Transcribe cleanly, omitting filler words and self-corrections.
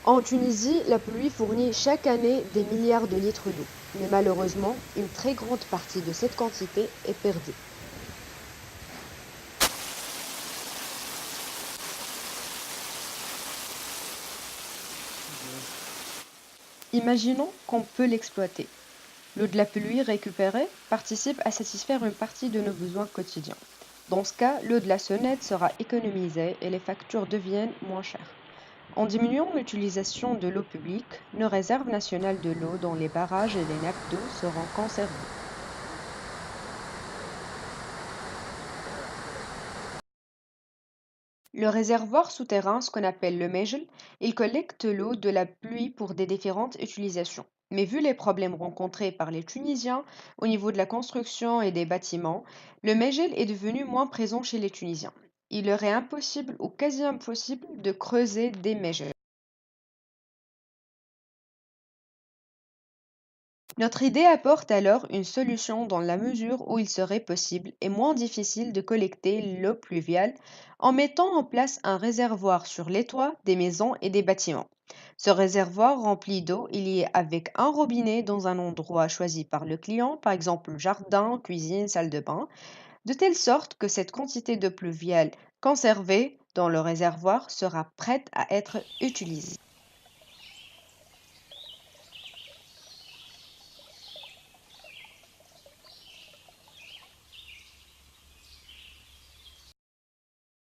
En Tunisie, la pluie fournit chaque année des milliards de litres d'eau, mais malheureusement, une très grande partie de cette quantité est perdue. Imaginons qu'on peut l'exploiter. L'eau de la pluie récupérée participe à satisfaire une partie de nos besoins quotidiens. Dans ce cas, l'eau de la sonnette sera économisée et les factures deviennent moins chères. En diminuant l'utilisation de l'eau publique, nos réserves nationales de l'eau dans les barrages et les nappes d'eau seront conservées. Le réservoir souterrain, ce qu'on appelle le Mejl, il collecte l'eau de la pluie pour des différentes utilisations. Mais vu les problèmes rencontrés par les Tunisiens au niveau de la construction et des bâtiments, le Mejl est devenu moins présent chez les Tunisiens. Il leur est impossible ou quasi impossible de creuser des Mejls. Notre idée apporte alors une solution dans la mesure où il serait possible et moins difficile de collecter l'eau pluviale en mettant en place un réservoir sur les toits des maisons et des bâtiments. Ce réservoir rempli d'eau, il y est avec un robinet dans un endroit choisi par le client, par exemple jardin, cuisine, salle de bain, de telle sorte que cette quantité de pluviale conservée dans le réservoir sera prête à être utilisée.